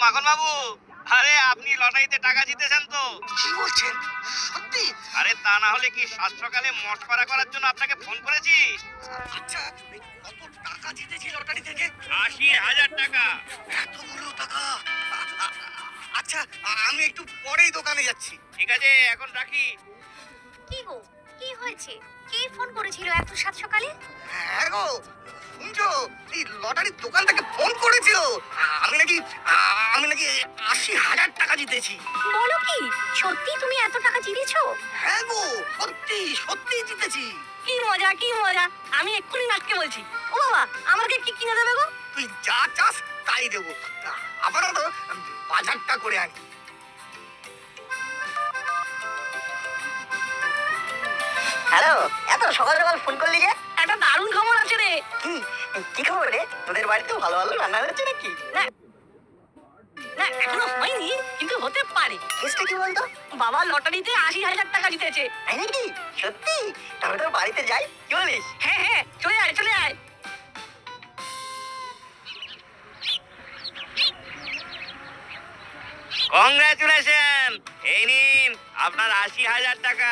মাখন বাবু, আরে আপনি লটারিতে টাকা জিতেছেন তো? কি বলছেন? সত্যি? আরে তা না হলে কি সাত সকালে মশকরা করার জন্য আপনাকে ফোন করেছি। আচ্ছা, কত টাকা জিতেছি লটারি থেকে? ৮০,০০০ টাকা। এতগুলো টাকা? আচ্ছা, আমি একটু পরেই দোকানে যাচ্ছি। ঠিক আছে, এখন রাখি। কি গো, কি হয়েছে? কে ফোন করেছিল এত সাত সকালে? হ্যাঁ গো, শুনছো? এই লটারির দোকান থেকে ফোন করেছিল। আমি নাকি আমি নাকি ৮০,০০০ টাকা জিতেছি। বলো কি, সত্যি তুমি এত টাকা জিতেছো? হ্যাঁ গো, সত্যি সত্যি জিতেছি। কি মজা, কি মজা! আমি এক্ষুনি নাচকে বলছি। ও বাবা, আমাকে কি কিনে দেবে গো? তুই যা চাস তাই দেবো। আপাতত বাজারটা করে আনি। হ্যালো, এত সকাল সকাল ফোন করলি যে? একটা দারুণ খবর আছে রে। কি কি খবর রে? তোদের বাড়িতে ভালো ভালো রান্না হচ্ছে নাকি? না না, এখনো হয়নি, কিন্তু হতে পারে। কেসটা কি বলতো? বাবা লটারিতে ৮০,০০০ টাকা জিতেছে। তাই নাকি? সত্যি? তাহলে তোর বাড়িতে যাই, কি বলিস? হ্যাঁ হ্যাঁ, চলে আয় চলে আয়। কংগ্রাচুলেশন, এই নিন আপনার ৮০,০০০ টাকা।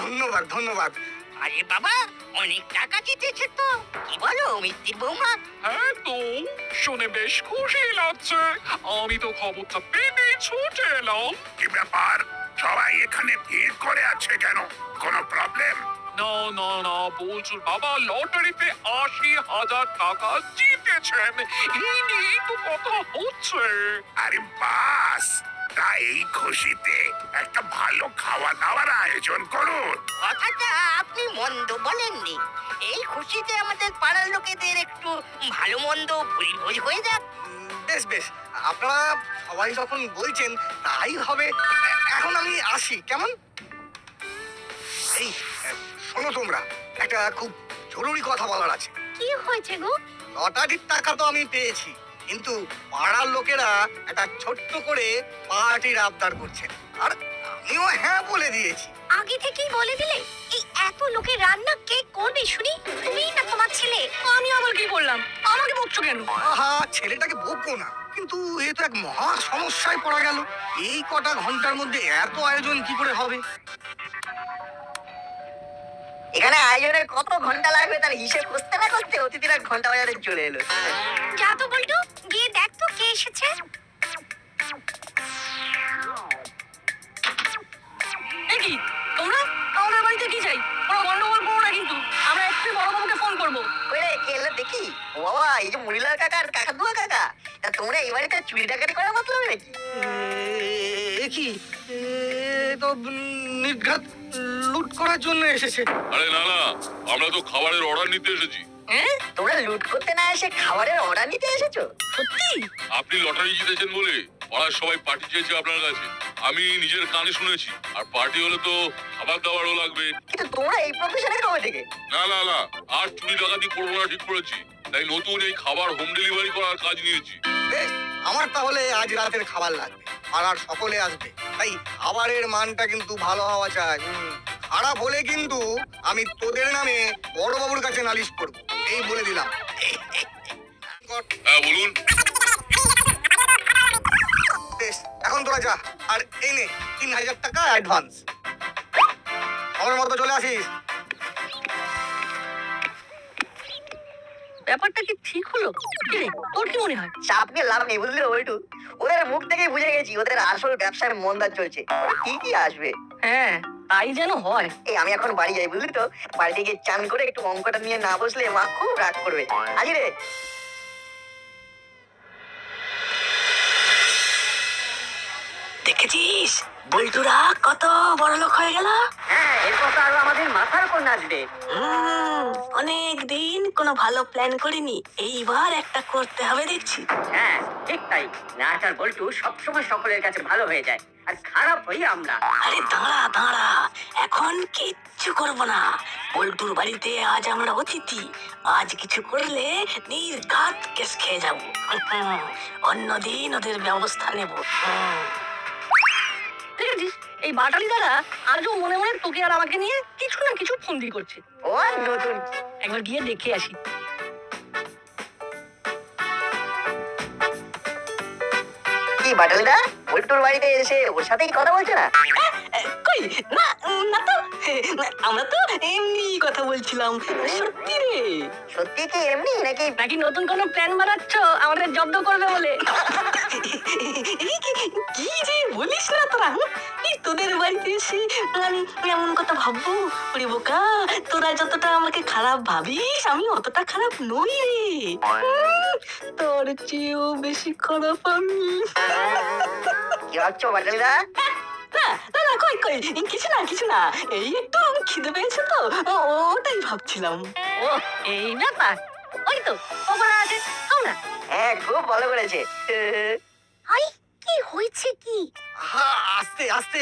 ধন্যবাদ ধন্যবাদ। আরে বাবা, অনেক টাকা জিতেছে তো। কি বলো মিত্তির বৌমা? হ্যাঁ তো, শুনে বেশ খুশি লাগছে। আমি তো খবরটা পেতেই ছুটে এলাম। কি ব্যাপার? সবাই এখানে ভিড় করে আছে কেন? কোনো প্রবলেম? না না না, বলছুর বাবা লটারিতে ৮০,০০০ টাকা জিতেছেন, এই নিয়েই তো কথা হচ্ছে। আরে বাস, তাই এই খুশিতে একটা ভালো খাওয়া দাওয়ার আয়োজন করুন। কথাটা আপনি মন্দ বলেননি। এই খুশিতে আমাদের পাড়ার লোকেদের একটু ভালো মন্দ ভুরিভোজ হয়ে যাক। বেশ বেশ, আপনারা সবাই যখন বলছেন তাই হবে। এখন আমি আসি, কেমন? এই শোনো, তোমরা একটা খুব জরুরি কথা বলার আছে। কি হয়েছে গো? লটারির টাকা তো আমি পেয়েছি, কিন্তু পাড়ার লোকেরা একটা ছোট্ট করে পার্টির আবদার করছেন, আর আমিও হ্যাঁ বলে দিয়েছি। আগে থেকেই বলে দিলে? এই এত লোকের রান্না কে করবে শুনি? তুমি না তোমার ছেলে? আমি আবার কি করলাম? আমাকে বকছো কেন? আহা, ছেলেটাকে বকবো না, কিন্তু এ তো এক মহা সমস্যায় পড়া গেল। এই কটা ঘন্টার মধ্যে এত আয়োজন কি করে হবে? এখানে আয়োজনের কত ঘন্টা লাগবে তার হিসেব করতে না করতে অতিথিরা ঘন্টা বাজারে চলে এলো। যা তো বলতো, গিয়ে দেখ তো কে এসেছে। এই কি, তোমরা আমাদের বাড়িতে কি চাই? কোনো গন্ডগোল করো না কিন্তু। আমরা একটু বড়বাবুকে ফোন করবো। ওই রে, কে এলো দেখি? ও বাবা, এই যে মুড়িলাল কাকা আর কাকাতুয়া কাকা, তা তোমরা এই বাড়িতে চুরি ডাকাতি করার মতলব নাকি? এ কি, এ তো নির্ঘাত লুট করার জন্য এসেছে। আরে না না, আমরা তো খাবারের অর্ডার নিতে এসেছি। হ্যাঁ, তোমরা লুট করতে না এসে খাবারের অর্ডার নিতে এসেছো? সত্যি? আপনি লটারি জিতেছেন বলে পাড়ার সবাই পার্টি চেয়েছে আপনার কাছে। আমি নিজের কানে শুনেছি, আর পার্টি হলে তো খাবার দাবারও লাগবে। কিন্তু তোমরা এই প্রফেশনে কবে থেকে? না না না, আর চুরি ডাকাতি করবো না ঠিক করেছি, তাই নতুন এই খাবার হোম ডেলিভারি করার কাজ নিয়েছি। বেশ, আমার তাহলে আজ রাতের খাবার লাগবে, পাড়ার সকলে আসবে, তাই খাবারের মানটা কিন্তু ভালো হওয়া চাই। খারাপ হলে কিন্তু আমি তোদের নামে বড়বাবুর কাছে নালিশ করবো, এই বলে দিলাম। হ্যাঁ বলুন। বেশ, এখন তোরা যা, আর এই নে ৩,০০০ টাকা অ্যাডভান্স। আমার মতো চলে আসিস। ব্যাপারটা কি ঠিক হলো? কি রে, তোর কি মনে হয়? চাপ নিয়ে লাভ নেই, বুঝলি ওইটু? ওদের মুখ থেকেই বুঝে গেছি ওদের আসল ব্যবসার মন্দা চলছে। কি কি আসবে? হ্যাঁ, তাই যেন হয়। এই আমি এখন বাড়ি যাই, বুঝলি তো? বাড়িতে গিয়ে চান করে একটু অঙ্কটা নিয়ে না বসলে মা খুব রাগ করবে। আজি রে। দেখেছিস বল্টুরা কত বড় লোক হয়ে গেল? হ্যাঁ, এরপর তো আরো আমাদের মাথার উপর নাচবে। অনেক দিন কোনো ভালো প্ল্যান করিনি, এইবার একটা করতে হবে দেখছি। হ্যাঁ, ঠিক তাই। নাচ আর বল্টু সবসময় সকলের কাছে ভালো হয়ে যায়, আর খারাপ হই আমরা। আরে দাঁড়া দাঁড়া, এখন কিচ্ছু করবো না। বল্টুর বাড়িতে আজ আমরা অতিথি, আজ কিছু করলে নির্ঘাত কেস খেয়ে যাবো। অন্যদিন ওদের ব্যবস্থা নেব। দেখেছিস, এই বাটালি দাদা আজও মনে মনে তোকে আর আমাকে নিয়ে কিছু না কিছু ফন্দি করছে। ও আর নতুন। একবার গিয়ে দেখে আসি। বাটালিদা বল্টুর বাড়িতে এসে ওর সাথেই কথা বলছে না? কই না না তো আমরা তো এমনি কথা বলছিলাম। সত্যি রে? সত্যি কি এমনি নাকি? নাকি নতুন কোনো প্ল্যান বানাচ্ছ আমাদের জব্দ করবে বলে? কি রে বলিস না তোরা? এই তোদের বাড়িতে এসে আমি এমন কথা ভাববো? ওরে বোকা, তোরা যতটা আমাকে খারাপ ভাবিস আমি অতটা খারাপ নই রে। তোর চেয়েও বেশি খারাপ আমি। কি ভাবছো বাটালিদা? না না না, কই কই কিছু না এই একটু খিদে পেয়েছে তো ওটাই ভাবছিলাম। ও এই ব্যাপার, ওই তো ওপরে আছে আমরা। হ্যাঁ, খুব ভালো করেছে। আই কি হয়েছে কি? আহা, আস্তে আস্তে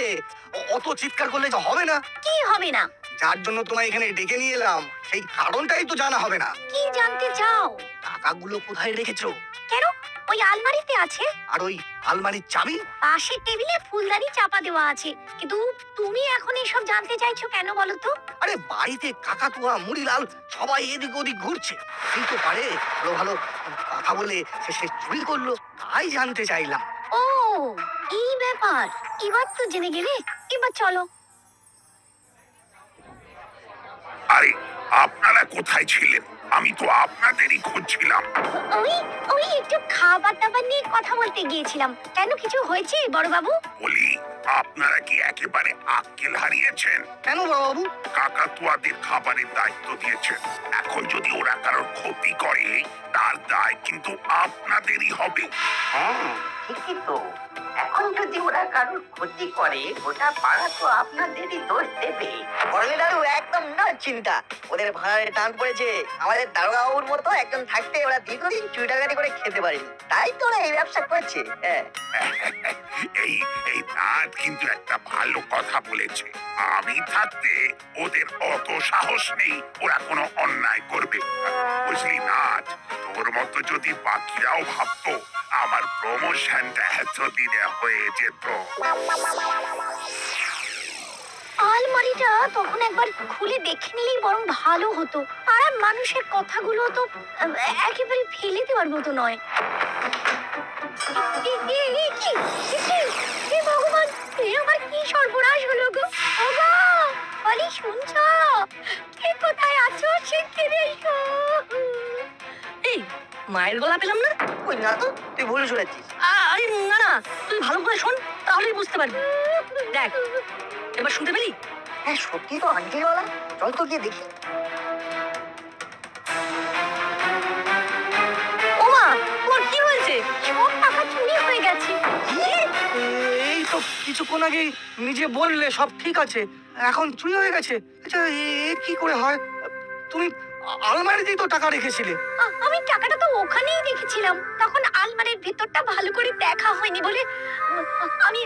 অত চিৎকার করলে যে হবে না। কি হবে না? যার জন্য তোমায় এখানে ডেকে নিয়ে এলাম সেই কারণটাই তো জানা হবে না। কি জানতে চাও? টাকাগুলো কোথায় রেখেছো? কেন? ওই আলমারিতে আছে। আর ওই আলমারির চাবি? পাশের টেবিলে ফুলদানি চাপা দেওয়া আছে। কিন্তু তুমি এখন এসব জানতে চাইছো কেন বলো তো? আরে বাড়িতে কাকাতুয়া মুড়িলাল সবাই এদিক ওদিক ঘুরছে, এই তো পারে ভালো ভালো কথা বলে সে চুরি করলো, তাই জানতে চাইলাম। ও এই ব্যাপার, এবার তো জেনে গেলে। এবার চলো। আরে আপনারা কোথায় ছিলেন? আমি তো আপনাদেরই খুঁজছিলাম। ওই ওই একটু খাবার দাবার নিয়ে কথা বলতে গিয়েছিলাম। কেন, কিছু হয়েছে বড়বাবু? বলি, আপনারা কি একেবারে আক্কেল হারিয়েছেন? কেন বাবু? কাকাতুয়াদের খাবারের দায়িত্ব দিয়েছেন। এখন যদি ওরা কারোর ক্ষতি করে তার দায় কিন্তু আপনাদেরই হবে। হ্যাঁ, ঠিকই তো। এখন যদি ওরা কারোর ক্ষতি করে গোটা পাড়া তো আপনাদেরই দোষ দেবে। বড়লি দাদু একদম না চিন্তা, ওদের ভাড়ারে টান পড়েছে। আমাদের দারোগাবুর মতো একজন থাকতে ওরা দীর্ঘদিন চুরি ডাকাতি করে খেতে পারেনি, তাই তো ওরা এই ব্যবসা করছে। হ্যাঁ, এই এই নাট কিন্তু একটা ভালো কথা বলেছে। আমি থাকতে ওদের অত সাহস নেই ওরা কোনো অন্যায় করবে। বুঝলি নাট, তোর মতো যদি বাকিরাও ভাবতো আমার প্রমোশনটা এতদিনে হয়ে যেত। আলমারিটা তখন একবার খুলে দেখে নিলেই বরং ভালো হতো। পাড়ার মানুষের কথাগুলো তো একেবারে ফেলে দেওয়ার মতো নয়। ভগবান, আমার কি সর্বনাশ হলো গো! ওগো, বলি শুনছো? কে কোথায় আছো শিগগিরি এসো। এই মায়ের গলা পেলাম না। ওই না তো, তুই ভুল শুনেছিস। আরে না না, তুই ভালো করে শোন, তাহলেই বুঝতে পারবি। দেখ, এবার শুনতে পেলি? হ্যাঁ, সত্যি তো আন্টির গলা। চল তো গিয়ে দেখি। ওমা, তোর কি হয়েছে? সব টাকা চুরি হয়ে গেছে। এই তো কিছুক্ষণ আগে নিজে বললে সব ঠিক আছে, এখন চুরি হয়ে গেছে। আচ্ছা এ কি করে হয়? তুমি আলমারিতেই তো টাকা রেখেছিলে। আমি টাকাটা তো ওখানেই রেখেছিলাম। তখন আলমারির ভিতরটা ভালো করে দেখা হয়নি বলে আমি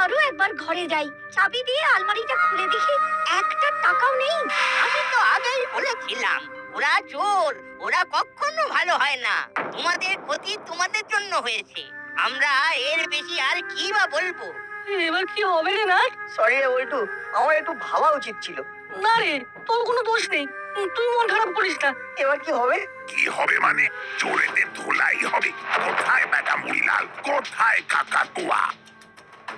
আরো একবার ঘরে যাই। চাবি দিয়ে আলমারিটা খুলে দেখি একটা টাকাও নেই। আমি তো আগেই বলেছিলাম ওরা চোর, ওরা কখনো ভালো হয় না। তোমাদের ক্ষতি তোমাদের জন্য হয়েছে, আমরা এর বেশি আর কি বা বলবো। এবার কি হবে রে? না সরি রে বল্টু, আমার একটু ভাবা উচিত ছিল। না রে, তোর কোনো দোষ নেই, তুই মন খারাপ করিস না। এবার কি হবে? কি হবে মানে? চোরেদের ধুলাই হবে। কোথায় বেটা মুড়িলাল, কোথায় কাকাতুয়া?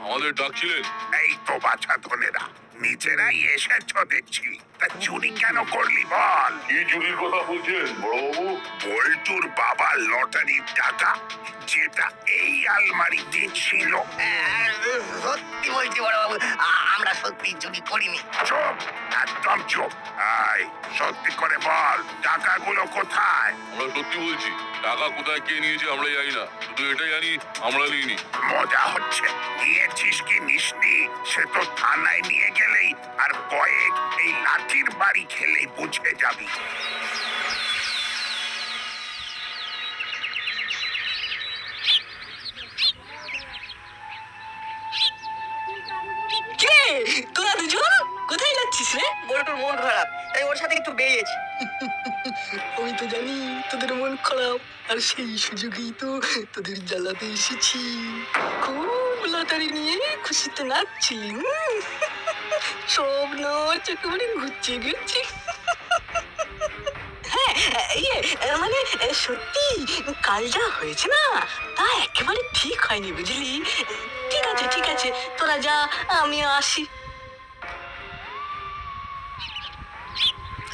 আমাদের ডাকছিলেন? এই তো বাছা ধনেরা, নিজেরাই এসেছ দেখছি। তা চুরি কেন করলি বল? কি চুরির কথা বলছেন বড়বাবু? বল্টুর বাবার লটারির টাকা, যেটা এই আলমারিতে ছিল। সত্যি বলছি বড়বাবু, আমরা সত্যি চুরি করিনি। চুপ, একদম চুপ। আয়, সত্যি করে বল, টাকাগুলো কোথায়? আমরা সত্যি বলছি, টাকা কোথায় কে নিয়েছে আমরা জানি না, শুধু এটা জানি আমরা নিইনি। মজা হচ্ছে। নিয়েছিস কি নিসনি সে তো থানায় নিয়ে গেলেই আর কয়েক এই লাঠির বাড়ি খেলেই বুঝে যাবি। কে তোরা দুজন কোথায় যাচ্ছিস রে? বল্টুর মন খারাপ, তাই ওর সাথে একটু বেরিয়েছি। আমি তো জানি তোদের মন খারাপ, আর সেই সুযোগেই তো তোদের জ্বালাতে এসেছি। খুব লটারি নিয়ে খুশিতে নাচছিলি। সব নাচ একেবারে ঘুরছে। হ্যাঁ, ইয়ে মানে সত্যি কাল যা হয়েছে না তা একেবারে ঠিক হয়নি বুঝলি। ঠিক আছে তোরা যা, আমি আসি।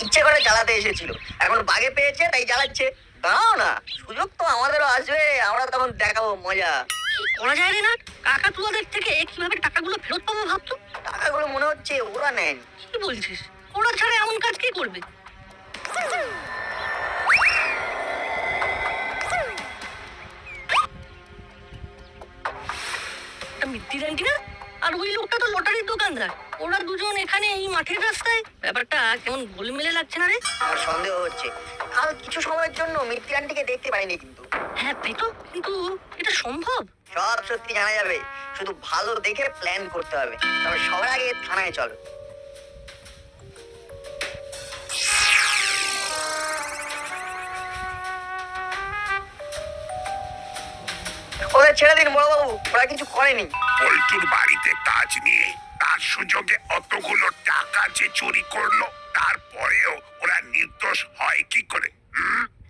ইচ্ছে করে জ্বালাতে এসেছিল, এখন বাগে পেয়েছে তাই জ্বালাচ্ছে। দাঁড়াও না, সুযোগ তো আমাদেরও আসবে, আমরা তখন দেখাবো মজা। কি করা যায় রে না, কাকাতুয়াদের থেকে কিভাবে টাকাগুলো ফেরত পাবো ভাবতো। টাকাগুলো মনে হচ্ছে ওরা নেন। কি বলছিস, ওরা ছাড়া এমন কাজ কি করবে? মিত্তির আন্টি না, আর ওই লোকটা তো লটারির দোকানদার। ওরা দুজন এখানে এই মাঠের রাস্তায়, ব্যাপারটা কেমন গোলমেলে লাগছে না রে? আমার সন্দেহ হচ্ছে কাল কিছু সময়ের জন্য মিত্তি আন্টিকে দেখতে পাইনি, কিন্তু হ্যাঁ তাই তো, কিন্তু এটা সম্ভব? সব সত্যি জানা যাবে, শুধু ভালো দেখে প্ল্যান করতে হবে। তবে সবার আগে থানায় চলো। ওদের ছেড়ে দিন বড়বাবু, ওরা কিছু করেনি। পল্টুর বাড়িতে কাজ নিয়ে তার সুযোগে অতগুলো টাকা যে চুরি করলো, তারপরেও ওরা নির্দোষ হয় কি করে?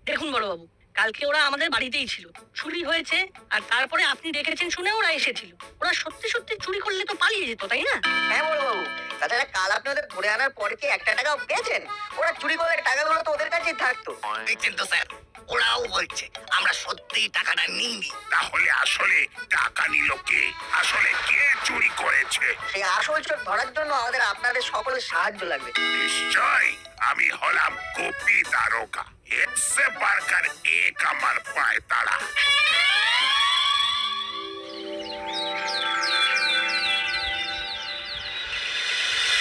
দেখুন বড়বাবু, কালকে ওরা আমাদের বাড়িতেই ছিল, চুরি হয়েছে, আর তারপরে আপনি ডেকেছেন শুনে ওরা এসেছিল। ওরা সত্যি সত্যি চুরি করলে তো পালিয়ে যেত, তাই না? হ্যাঁ বড়বাবু, তাছাড়া কাল আপনি ওদের ধরে আনার পরে কি একটা টাকাও পেয়েছেন? ওরা চুরি করলে টাকাগুলো তো ওদের কাছেই থাকতো। দেখছেন তো স্যার, ওরাও বলছে আমরা সত্যিই টাকাটা নিইনি। তাহলে আসলে টাকা নিল কে? আসলে কে চুরি করেছে? সেই আসল চোর ধরার জন্য আমাদের আপনাদের সকলের সাহায্য লাগবে। নিশ্চয় আমি হলাম গোপী দারোগা। একসে বারকার এক আমার পায় তারা।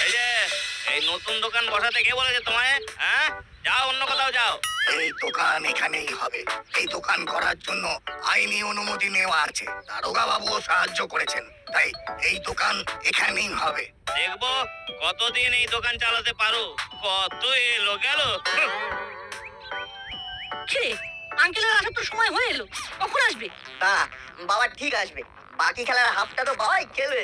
এই যে এই নতুন দোকান বসাতে কে বলেছে তোমায়? হ্যাঁ, যাও অন্য কোথাও যাও। এই দোকান এখানেই হবে। এই দোকান করার জন্য আইনি অনুমতি নেওয়া আছে, দারোগা বাবুও সাহায্য করেছেন, তাই এই দোকান এখানেই হবে। দেখবো কতদিন এই দোকান চালাতে পারো। কত এলো গেল। কে আঙ্কেলের আসার তো সময় হয়ে এলো, কখন আসবে? না বাবা ঠিক আসবে, বাকি খেলার হাফটা তো বাবাই খেলবে।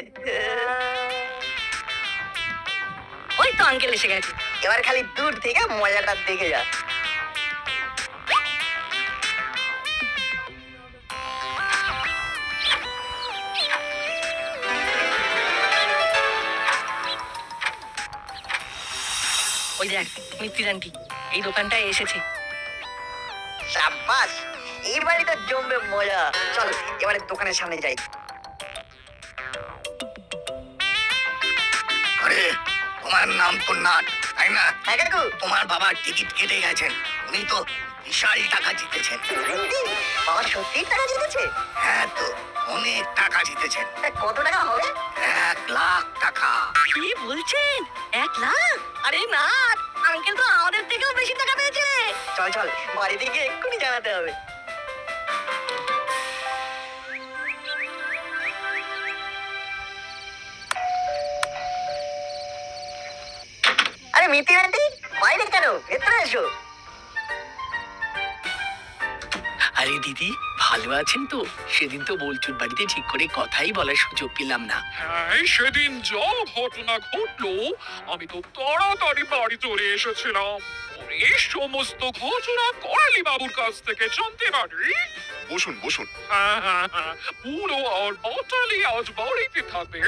ওই তো আঙ্কেল এসে গেছে। এবার খালি দূর থেকে মজাটা দেখে যা। ওই দেখ মিত্তির আন্টি এই দোকানটায় এসেছে। সাব্বাস, এবারই তো জমবে মজা। চল এবারে দোকানের সামনে যাই। আরে তোমার নাম তো নাট, তাই না? হ্যাঁ কাকু। তোমার বাবা টিকিট কেটে গেছেন, উনি তো বিশাল টাকা জিতেছেন। বাবা সত্যি টাকা জিতেছে? হ্যাঁ তো, অনেক টাকা জিতেছেন। তা কত টাকা হবে? 1 লাখ টাকা। কি বলছেন, 1 লাখ? আরে না, আঙ্কেল তো আমাদের থেকেও বেশি টাকা পেয়েছে। চল চল, বাড়িতে গিয়ে এক্ষুনি জানাতে হবে। আরে মিতি আন্টি, বাইরে কেন? ভেতরে এসো। আরে দিদি, ভালো আছেন তো? সেদিন তো বলচুর বাড়িতে ঠিক করে কথাই বলার সুযোগ পেলাম না। হ্যাঁ, সেদিন যা ঘটনা ঘটলো আমি তো তাড়াতাড়ি বাড়ি চলে এসেছিলাম। এই সমস্ত ঘটনা করালি বাবুর কাছ থেকে জানতে পারি। বসুন বসুন। পুরো আর বাটালি আজ বাড়িতে থাকবে,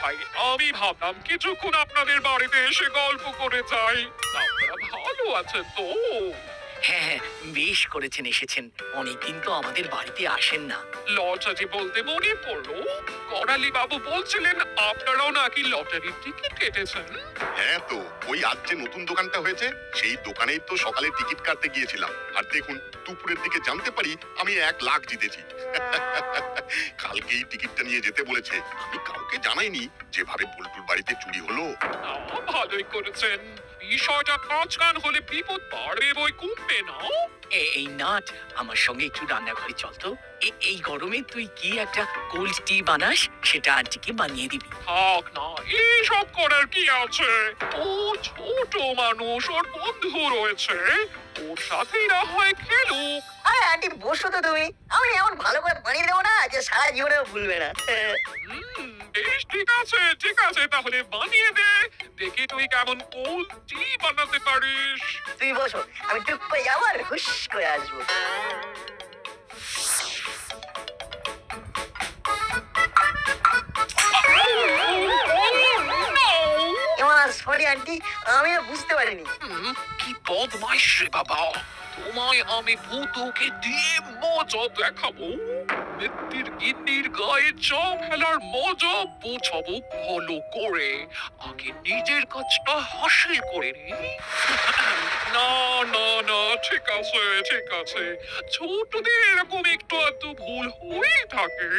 তাই আমি ভাবলাম কিছুক্ষণ আপনাদের বাড়িতে এসে গল্প করে যাই। আপনারা ভালো আছেন তো? হ্যাঁ হ্যাঁ, বেশ করেছেন এসেছেন, অনেকদিন তো আমাদের বাড়িতে আসেন না। লটারি বলতে মনে পড়লো, করালি বাবু বলছিলেন আপনারাও নাকি লটারির টিকিট কেটেছেন। হ্যাঁ তো, ওই আজ যে নতুন দোকানটা হয়েছে সেই দোকানেই তো সকালে টিকিট কাটতে গিয়েছিলাম, আর দেখুন দুপুরের দিকে জানতে পারি আমি 1 লাখ জিতেছি। কালকেই টিকিটটা নিয়ে যেতে বলেছে, আমি কাউকে জানাইনি। যেভাবে পল্টুর বাড়িতে চুরি হলো। ভালোই করেছেন, বিষয়টা কাঁচকান হলে বিপদ বাড়বে বই কমবে না। এই নাট, আমার সঙ্গে একটু রান্নাঘরে চল তো। এই গরমে তুই কি একটা কোল্ড টি বানাস, সেটা আন্টিকে বানিয়ে দিবি। থাক না, এইসব করার কি আছে? ও ছোট মানুষ, ওর বন্ধু রয়েছে, ওর সাথেই না হয় খেলুক। আরে আন্টি বসো তো তুমি, আমি এমন ভালো করে বানিয়ে দেবো না যে সারা জীবনেও ভুলবে না। বেশ বেশ ঠিক আছে তাহলে বানিয়ে দে। দেখি তুই কেমন কোল্ড টি বানাতে পারিস। তুই বসো, আমি টুক করে যাবো আর হুশ করে আসবো। সরি আন্টি, আমি আর বুঝতে পারিনি। কি বদমাইশ রে বাবা, তোমায় আমি ভূতকে দিয়ে মজা দেখাবো। মিত্তির গিন্নির গায়ে চা ফেলার মজা বোঝাবো ভালো করে। আগে নিজের কাজটা হাসিল করে নি। না না না, ঠিক আছে, ছোটদের এরকম একটু আধটু ভুল হয়ে থাকে।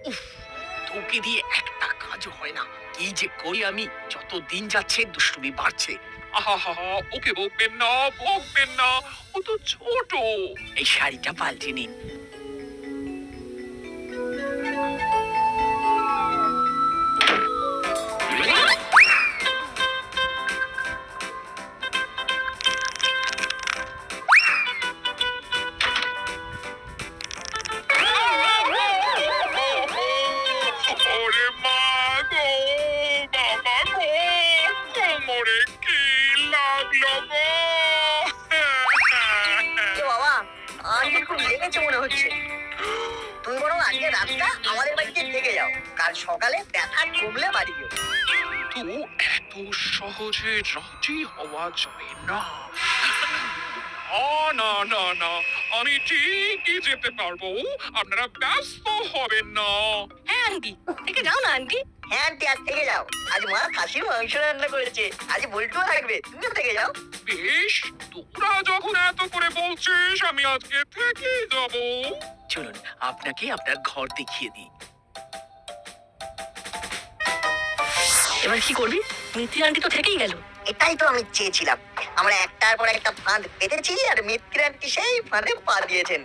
উফ, তোকে দিয়ে একটা কাজও হয় না। কি যে করি আমি, যত দিন যাচ্ছে দুষ্টুমি বাড়ছে। আহা, ওকে বকবেন না, ও তো ছোট। এই শাড়িটা পাল্টে নিন। ওরে মা গো, বাবা গো, কোমরে কি লাগলো গো? এ বাবা, আজকে খুব লেগেছে মনে হচ্ছে। তুমি বরং আজকে রাতটা আমাদের বাড়িতে থেকে যাও, কাল সকালে ব্যথা কমলে বাড়ি যাও। তো এত সহজে রাজি হওয়া যায় না। না, আমি ঠিকই যেতে পারবো, আপনারা ব্যস্ত হবেন না। হ্যাঁ আন্টি, থেকে যাও না আন্টি। হ্যাঁ আন্টি, আজ থেকে যাও। আজ মা খাসির মাংস রান্না করেছে, আজ বল্টুও থাকবে, তুমিও থেকে যাও। বেশ, তোরা যখন এত করে বলছিস আমি আজকে থেকে যাব। চলুন আপনাকে আপনার ঘর দেখিয়ে দিই। এবার কি করবি? মিত্তির আন্টি তো থেকেই গেল। এটাই তো আমি চেয়েছিলাম। আমরা একটার পর একটা ফাঁদ পেতেছি আর মিত্তির আন্টি সেই ফাঁদে পা দিয়েছেন।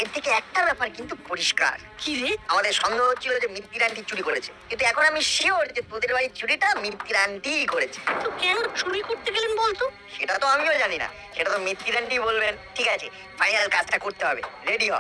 এর থেকে একটা ব্যাপার কিন্তু পরিষ্কার। কি রে? আমাদের সন্দেহ হচ্ছিল যে মিত্তির আন্টি চুরি করেছে, কিন্তু এখন আমি শিওর যে তোদের বাড়ির চুরিটা মিত্তির আন্টিই করেছে। তো কেন চুরি করতে গেলেন বলতো? সেটা তো আমিও জানি না, সেটা তো মিত্তির আন্টি বলবেন। ঠিক আছে, ফাইনাল কাজটা করতে হবে, রেডি হ।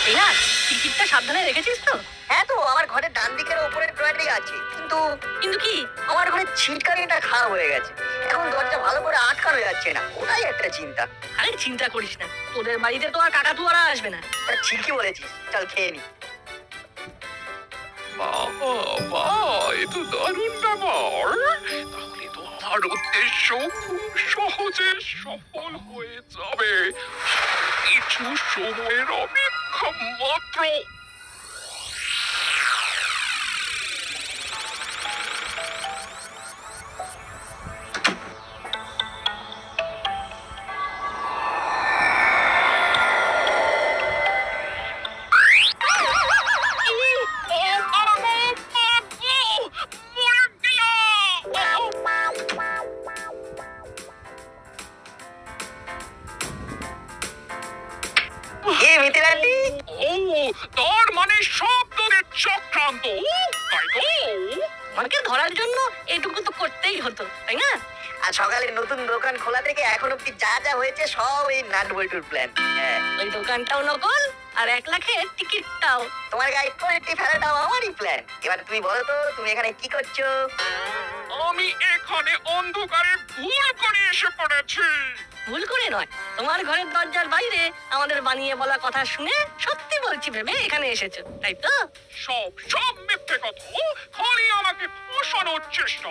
এই না, টিকিটটা সাবধানে রেখেছিস তো? হ্যাঁ তো, আমার ঘরের ডান দিকের উপরের ড্রয়ারেই আছে, কিন্তু কিন্তু কি? আমার ঘরের ছিটকানিটা খারাপ হয়ে গেছে। এখন দরজা ভালো করে আটকানো যাচ্ছে না, ওটাই একটা চিন্তা। আরে চিন্তা করিস না, তোদের বাড়িতে তো আর কাকাতুয়ারা আসবে না। তা ঠিকই বলেছিস, চল খেয়ে নি। বাবা, এ তো দারুণ ব্যাপার। তাহলে তো আমার উদ্দেশ্য খুব সহজে সফল হয়ে যাবে। কিছু সময়ের অপেক্ষা মাত্র। মিত্তির আন্টি, ও, তার মানে সব তোদের চক্রান্ত, তাই তো? আমাকে ধরার জন্য এটুকু তো করতেই হতো, তাই না? আর সকালে নতুন দোকান খোলা থেকে এখন অব্দি যা যা হয়েছে সব এই নাট বল্টুর প্ল্যান। হ্যাঁ, ওই দোকানটাও নকল আর 1 লাখের টিকিটটাও। তোমার গায়ে কোয়ালিটি ফেলাটাও আমারই প্ল্যান। এবার তুমি বলো তো, তুমি এখানে কি করছো? আমি এখানে অন্ধকারে ভুল করে এসে পড়েছি। ভুল করে নয়, তোমার ঘরের দরজার বাইরে আমাদের বানিয়ে বলা কথা শুনে সত্যি বলছি ভেবে এখানে এসেছো, তাই তো? সব মিথ্যে কথা, খালি আমাকে ফাঁসানোর চেষ্টা।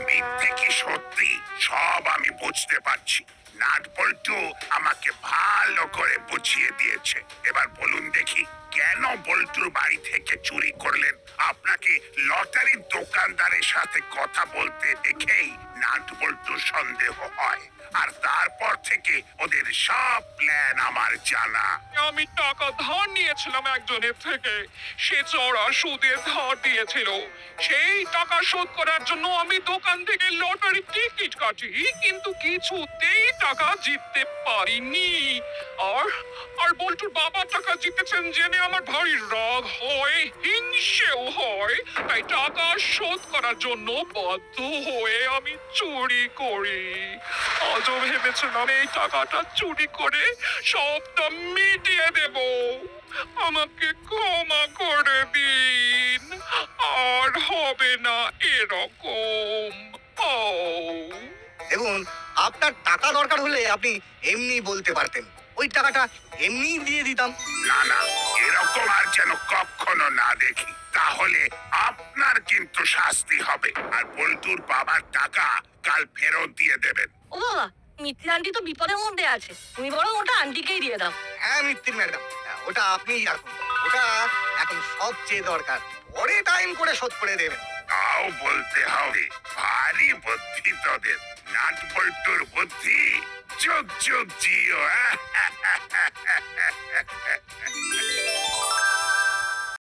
মিথ্যে কি সত্যি সব আমি বুঝতে পারছি। নাট বল্টু আমাকে ভালো করে বুঝিয়ে দিয়েছে। এবার বলুন দেখি, কেন বল্টুর বাড়ি থেকে চুরি করলেন? আপনাকে লটারির দোকানদারের সাথে কথা বলতে দেখেই নাট বল্টুর সন্দেহ হয়, আর তারপর থেকে ওদের সব প্ল্যান আমার জানা। আমি টাকা ধার নিয়েছিলাম একজনের থেকে, সে চড়া সুদে ধার দিয়েছিল। সেই টাকা শোধ করার জন্য আমি দোকান থেকে লটারি টিকিট কাটি, কিন্তু কিছুতেই টাকা জিততে পারিনি। আর বল্টুর বাবা টাকা জিতেছেন জেনে আমার ভারী রাগ হয়, হিংসে সেও হয়, তাই টাকা শোধ করার জন্য বাধ্য হয়ে আমি চুরি করি। আজও ভেবেছিলাম এই টাকাটা চুরি করে সবটা মিটিয়ে দেব। আমাকে ক্ষমা করে দিন, আর হবে না এরকম। ও দেখুন, আপনার টাকা দরকার হলে আপনি এমনি বলতে পারতেন, ওই টাকাটা এমনি দিয়ে দিতাম। না না, এরকম আর যেন কখনো না দেখি, তাহলে আপনার কিন্তু শাস্তি হবে। আর বল্টুর বাবার টাকা কাল ফেরত দিয়ে দেবেন। ও বাবা, মিত্তির আন্টি তো বিপদের মধ্যে আছে, তুমি বরং ওটা আন্টিকেই দিয়ে দাও। হ্যাঁ মিত্তির ম্যাডাম, ওটা আপনিই রাখুন, ওটা এখন সবচেয়ে দরকার, পরে টাইম করে শোধ করে দেবেন। তাও বলতে হবে, ভারী বুদ্ধি তোদের। নাট বল্টুর বুদ্ধি যুগ যুগ জিও।